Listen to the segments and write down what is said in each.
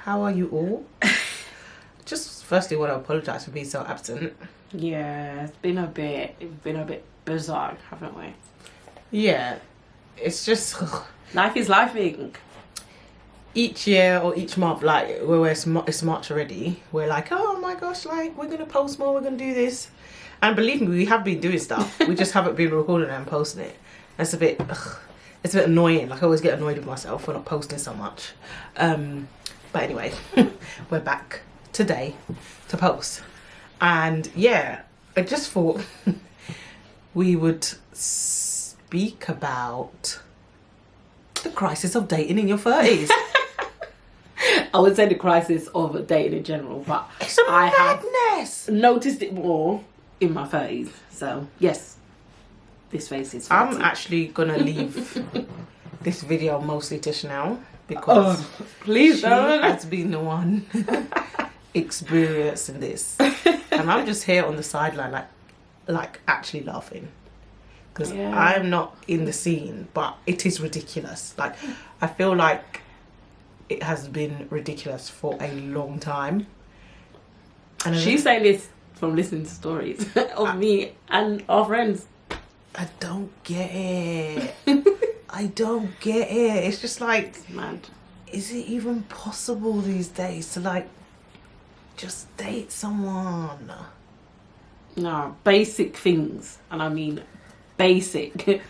How are you all? Just firstly want to apologise for being so absent. Yeah, it's been a bit bizarre, haven't we? Yeah, it's just Life is lifing. each year or each month, like where it's March already, we're like, oh my gosh, like we're gonna post more, we're gonna do this, and believe me, we have been doing stuff. We just haven't been recording it and posting it. It's a bit annoying. Like I always get annoyed with myself for not posting so much. But anyway, we're back today to post, and yeah, I just thought we would speak about the crisis of dating in your 30s. I would say the crisis of dating in general, but It's a madness. have noticed it more in my 30s. So yes, this phase is 30. I'm actually gonna leave this video mostly to Chanel because please she don't. has been the one experiencing this, and I'm just here on the sideline, like actually laughing because I'm not in the scene, but it is ridiculous. Like I feel like it has been ridiculous for a long time. And She's saying this from listening to stories of me and our friends. I don't get it. I don't get it. It's just like, It's mad. is it even possible these days to like just date someone? No, basic things, and I mean basic,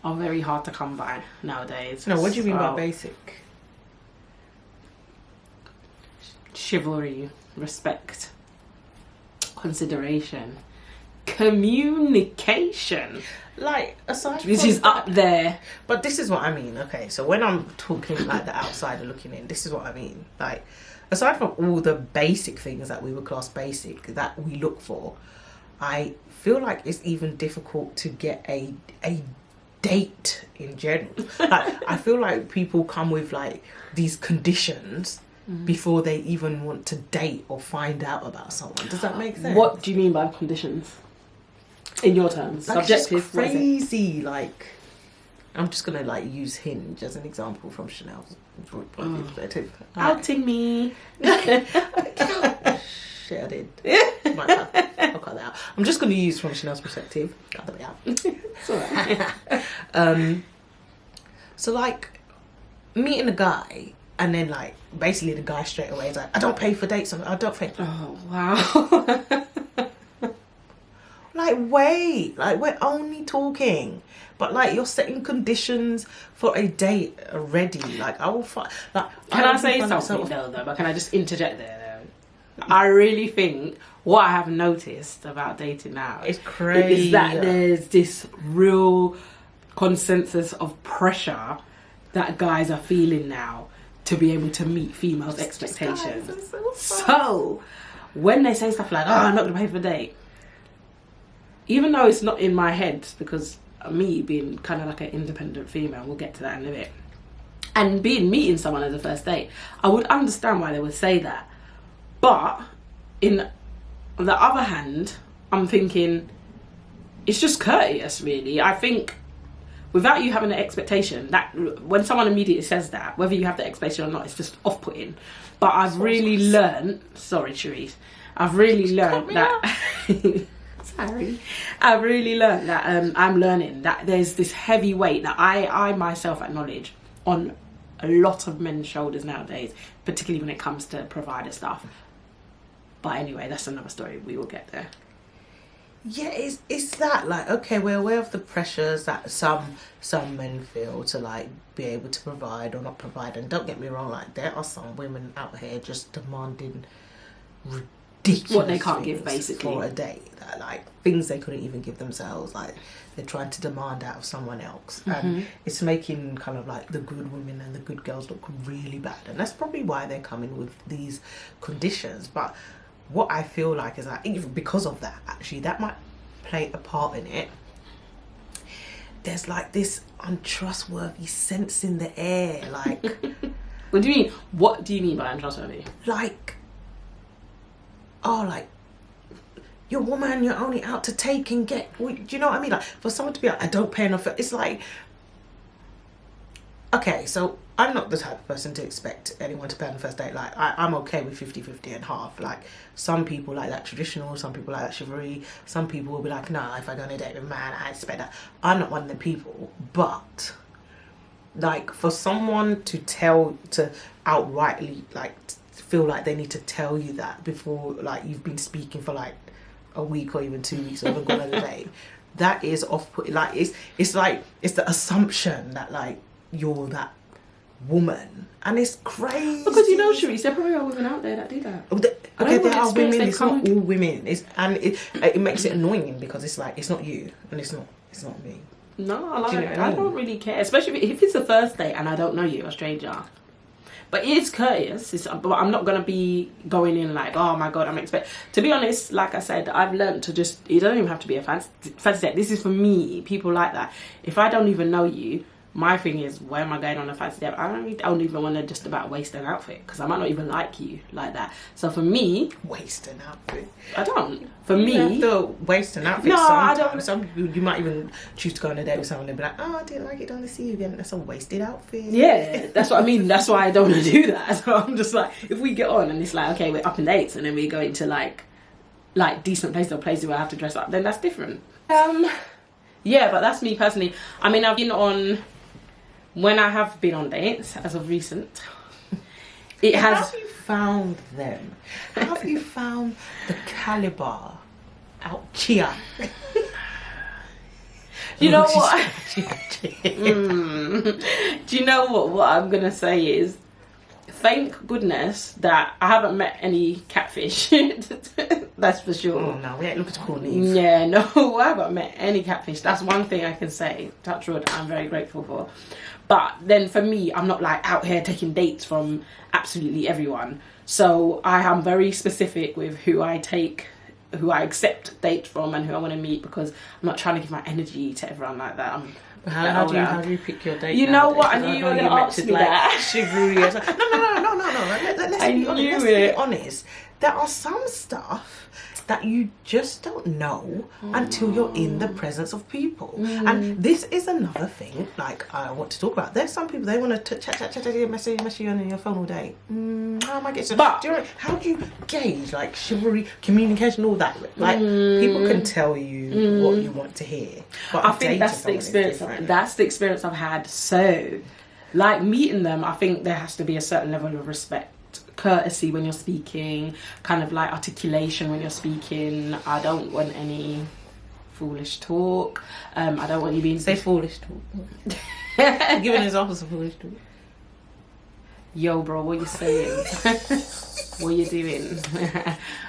are very hard to come by nowadays. No, what do you mean by So, basic? chivalry, respect, consideration, communication, Like aside which from is up there. But this is what I mean. Okay, so when I'm talking like the outsider looking in, this is what I mean. Like aside from all the basic things that we would class basic that we look for, I feel like it's even difficult to get a date in general. Like I feel like people come with like these conditions before they even want to date or find out about someone. Does that make sense? What do you mean by conditions? In your terms, Like, it's just subjective. What is it? crazy. Like I'm just gonna like use Hinge as an example from Chanel's perspective. Outing me. Shit, I did. Right, I'll cut that out. I'm just gonna use from Chanel's perspective. Cut that out. It's alright. So like meeting a guy and then like basically the guy straight away is like, I don't pay for dates. I don't pay. Oh wow. Like wait, like we're only talking, but like you're setting conditions for a date already. Like I will find. Like Can I say something though? But can I just interject there? I really think what I have noticed about dating now It's crazy. is that there's this real consensus of pressure that guys are feeling now to be able to meet females' expectations. Guys are so So when they say stuff like, "Oh, I'm not gonna pay for a date," even though it's not in my head, because me being kind of like an independent female, we'll get to that in a bit, and meeting someone as a first date, I would understand why they would say that. But on the other hand, I'm thinking it's just courteous, really. I think without you having an expectation, that when someone immediately says that, whether you have the expectation or not, it's just off-putting. But I've really learned, sorry Cherise, I've really learned that sorry, I've really learned that I'm learning that there's this heavy weight that I myself acknowledge on a lot of men's shoulders nowadays, particularly when it comes to provider stuff. But anyway, that's another story. We will get there. Yeah, it's that like, okay, we're aware of the pressures that some men feel to like be able to provide or not provide, and don't get me wrong, like there are some women out here just demanding ridiculous What they can't give, things basically, for a date, that like things they couldn't even give themselves, like they're trying to demand out of someone else, and it's making kind of like the good women and the good girls look really bad, and that's probably why they're coming with these conditions. But what I feel like is that even because of that, actually, that might play a part in it. There's like this untrustworthy sense in the air, like What do you mean? What do you mean by untrustworthy? like, oh, like you're a woman, you're only out to take and get. Do you know what I mean? Like for someone to be like, I don't pay enough. It's like okay, so I'm not the type of person to expect anyone to pay on the first date. Like, I'm okay with 50-50 and half. Like, some people like that traditional, some people like that chivalry, some people will be like, nah, if I go on a date with a man, I expect that. I'm not one of the people, but like, for someone to outrightly, like, feel like they need to tell you that before, like, you've been speaking for like a week or even 2 weeks or even gone on a date, that is off-putting. Like, it's like, it's the assumption that, like, you're that woman, and it's crazy because Sharice, there probably are women out there that do that. Okay, there are women. It's not all women. It makes it annoying because it's like, it's not you and it's not me. No, I don't really care, especially if it's the first date and I don't know you, a stranger. But it is courteous. But I'm not gonna be going in like, oh my god, I'm expecting. To be honest, like I said, I've learned to just. It doesn't even have to be a fancy date. This is for me. People like that. If I don't even know you, my thing is, where am I going on a fancy date? I don't even want to just about waste an outfit because I might not even like you like that. So for me, waste an outfit. I don't. For you me, have to waste an outfit. No, sometimes. I don't. Some people, you might even choose to go on a date with someone and be like, oh, I didn't like it, don't want to see you again. That's a wasted outfit. Yeah, that's what I mean. That's why I don't want to do that. So I'm just like, if we get on and it's like, okay, we're up in dates and then we go into like decent places or places where I have to dress up, then that's different. Yeah, but that's me personally. I mean, I've been on. When I have been on dates, as of recent, it has... How have you found them? How have you found the caliber out here? Do you know what? Do you know what I'm going to say is, thank goodness that I haven't met any catfish. That's for sure. Oh no, we ain't looking to call Neve. Yeah, no, I haven't met any catfish. That's one thing I can say. Touch wood, I'm very grateful for. But then for me, I'm not like out here taking dates from absolutely everyone. So I am very specific with who I accept dates from and who I want to meet, because I'm not trying to give my energy to everyone like that. How do you pick your date? You know what? I knew you were going to ask me that. Chivalry. No. Let's be honest. There are some stuff that you just don't know until you're in the presence of people. And this is another thing, like, I want to talk about. There's some people, they want to chat, message you on your phone all day. How am I getting... But how do you gauge, like, chivalry, communication, all that? Like, people can tell you what you want to hear. But I think that's the experience. That's the experience I've had. So, like, meeting them, I think there has to be a certain level of respect. Courtesy when you're speaking, kind of like articulation when you're speaking. I don't want any foolish talk. I don't want you being... Say foolish talk. Give an example of foolish talk. Yo, bro, what you saying? What you doing?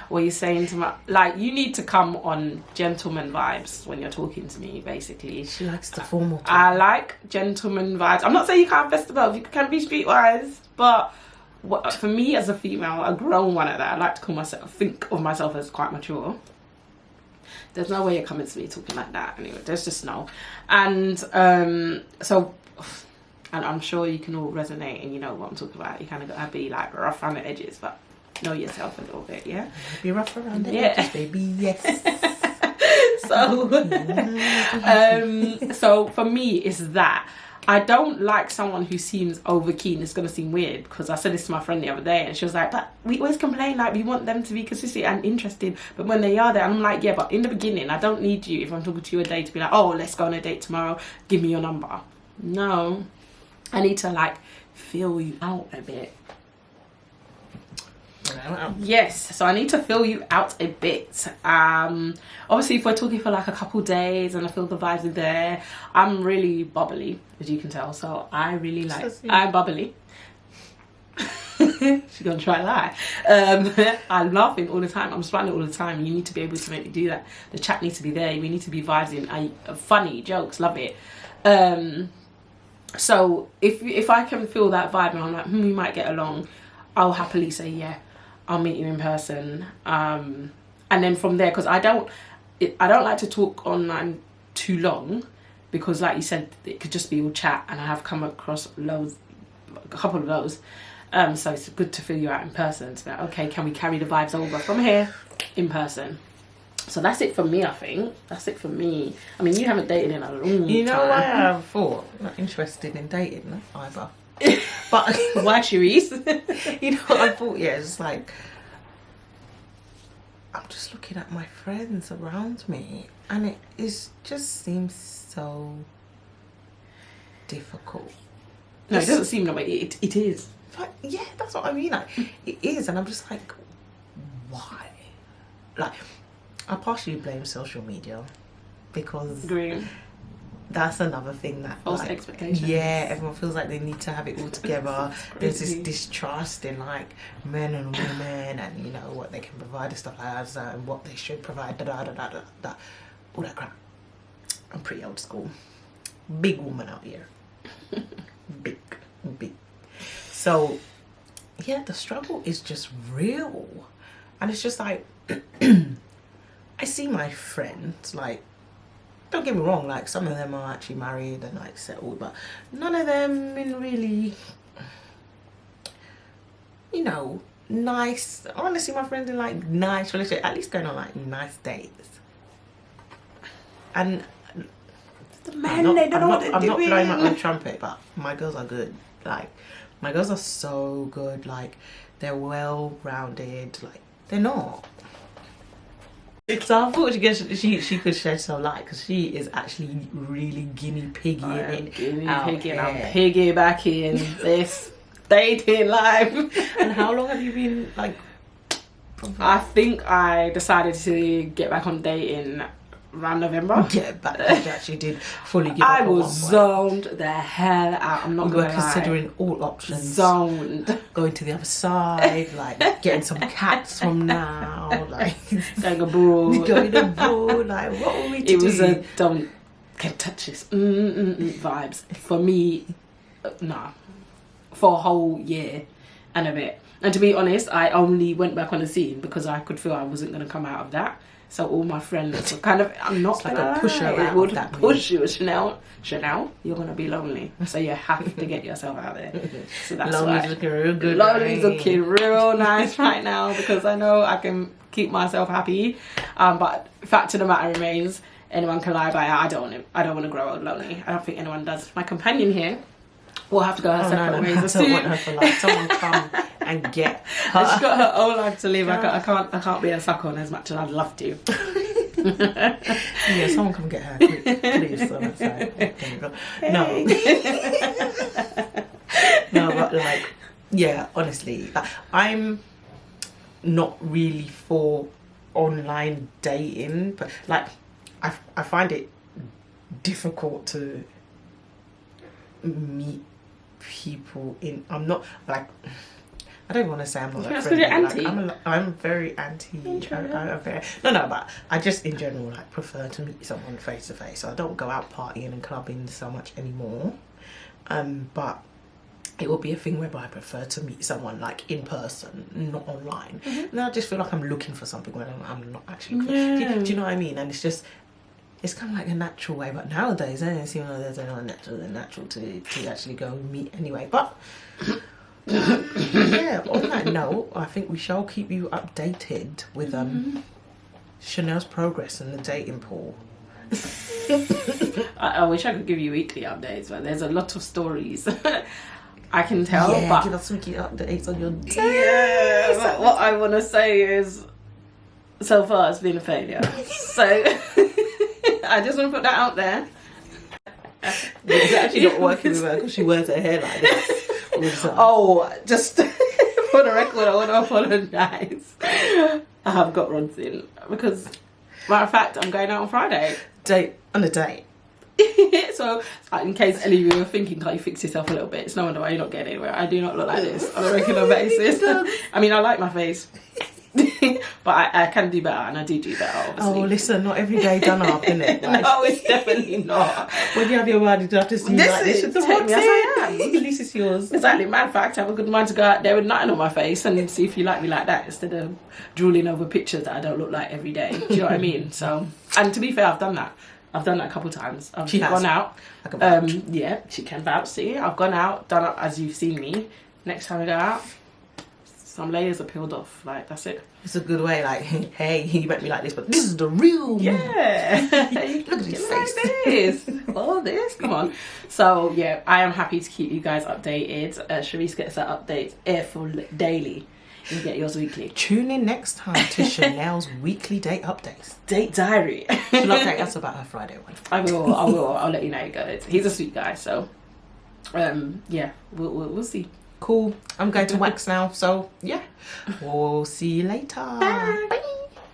What you saying to my... Like, you need to come on gentleman vibes when you're talking to me, basically. She likes the formal talk. I like gentleman vibes. I'm not saying you can't fess about, you can be streetwise, but... for me as a female, a grown one at that, I like to think of myself as quite mature. There's no way you're coming to me talking like that. Anyway, there's just no. And so, and I'm sure you can all resonate and you know what I'm talking about. You kind of gotta be like rough around the edges, but know yourself a little bit, yeah? Be rough around the edges, baby, yes. So for me, it's that. I don't like someone who seems over keen. It's going to seem weird because I said this to my friend the other day and she was like, but we always complain like we want them to be consistent and interested, but when they are there, and I'm like, yeah, but in the beginning I don't need you, if I'm talking to you a day, to be like, oh, let's go on a date tomorrow, give me your number. No, I need to like feel you out a bit. Yes, so I need to feel you out a bit. Obviously if we're talking for like a couple days and I feel the vibes are there, I'm really bubbly, as you can tell, so I really like, I'm bubbly. She's gonna try and lie. I'm laughing all the time, I'm smiling all the time. You need to be able to make me do that. The chat needs to be there, we need to be vibing, funny jokes, love it. So if I can feel that vibe and I'm like, we might get along, I'll happily say, yeah, I'll meet you in person. And then from there, because I don't like to talk online too long, because like you said, it could just be all chat, and I have come across a couple of those. So it's good to feel you out in person. To be like, okay, can we carry the vibes over from here in person? So that's it for me, I think. That's it for me. I mean, you haven't dated in a long You know time. why I thought I'm not interested in dating either. But why, Cherise? you know what I thought? Yeah, it's like I'm just looking at my friends around me, and it just seems so difficult. No, it doesn't seem that way. It is. But yeah, that's what I mean. Like, it is, and I'm just like, why? Like, I partially blame social media because Green. that's another thing that False like, expectations. Yeah, everyone feels like they need to have it all together. There's this distrust in like men and women, and you know what they can provide and stuff like that, and what they should provide. All that crap. I'm pretty old school. Big woman out here. big. So yeah, the struggle is just real, and it's just like I see my friends, like, don't get me wrong, like some of them are actually married and like settled, but none of them in really, you know, nice. I want to see my friends in like nice relationship, at least going on like nice dates. And The men, they don't know what they're doing. I'm not blowing my own trumpet, but my girls are good. Like, my girls are so good. Like, they're well-rounded. Like, they're not. So I thought she could shed some light, because she is actually really guinea piggy in it. I'm piggybacking this dating life. And how long have you been like? I think I decided to get back on dating around November. Get back. You actually did fully give up. I was zoned the hell out. I'm not We were gonna lie. considering all options. Zoned. Going to the other side, like getting some cats from now, like Going abroad. going abroad. Like, what were we to do? It was a don't can't touch this vibes for me. Nah, for a whole year and a bit. And to be honest, I only went back on the scene because I could feel I wasn't going to come out of that. So all my friends were kind of, I'm not it's like a pusher it out would of that push you. Chanel, you're going to be lonely. So you have to get yourself out there. So that's Lonely's why. looking real good. Lonely's right? looking real nice right now because I know I can keep myself happy. But fact of the matter remains, anyone can lie by it. I don't want to grow old lonely. I don't think anyone does. My companion here will have to go her separate ways. I don't want her for like someone come and get her. She's got her own life to live. I can't be a suck on as much as I'd love to. Yeah, someone come get her, please. So that's like, no, no, but like, yeah, honestly, like, I'm not really for online dating, but like, I find it difficult to meet people in. I'm not like, I don't want to say I'm not that friendly. You're anti. Like, I'm very anti. I'm very, no, but I just in general like prefer to meet someone face to face. So I don't go out partying and clubbing so much anymore. But it will be a thing whereby I prefer to meet someone like in person, not online. And then I just feel like I'm looking for something when I'm not actually. Yeah. Do you know what I mean? And it's just. It's kind of like a natural way, but nowadays I don't see no there's no natural to actually go and meet anyway. But yeah, on that note, I think we shall keep you updated with Chanel's progress in the dating pool. I wish I could give you weekly updates, but there's a lot of stories I can tell. Yeah, but give us some key updates on your dates. yeah, but what I want to say is, so far it's been a failure. So. I just want to put that out there. It's actually not working with her because she wears her hair like this. Oh, just for the record, I want to apologise. I have got runs in because, matter of fact, I'm going out on Friday. On a date. So, in case any of you are thinking, can't you fix yourself a little bit? It's no wonder why you're not getting anywhere. I do not look like this on a regular basis. I mean, I like my face. But I can do better, and I do better, obviously. Oh, listen, not every day done up, innit? Like, no, it's definitely not. When you have your mind, you have to see you like this. Take me as I am. At least it's yours. Exactly. Matter of fact, I have a good mind to go out there with nothing on my face and see if you like me like that instead of drooling over pictures that I don't look like every day. Do you know what I mean? So, and to be fair, I've done that. I've done that a couple of times. I've gone out. I can vouch. Yeah, she can vouch. See, I've gone out, done it as you've seen me. Next time I go out, Some layers are peeled off. Like, that's it. It's a good way, like, hey, you met me like this, but this is the real me. Yeah. Look at his face. Like this. All this. Come on. So, yeah, I am happy to keep you guys updated. Sharice gets that update airful daily. You get yours weekly. Tune in next time to Chanel's weekly date updates. Date diary. She'll update us about her Friday one. I will. I'll let you know how it goes. He's a sweet guy, so yeah, we'll see. Cool. I'm going to wax now, so yeah. We'll see you later. Bye. Bye.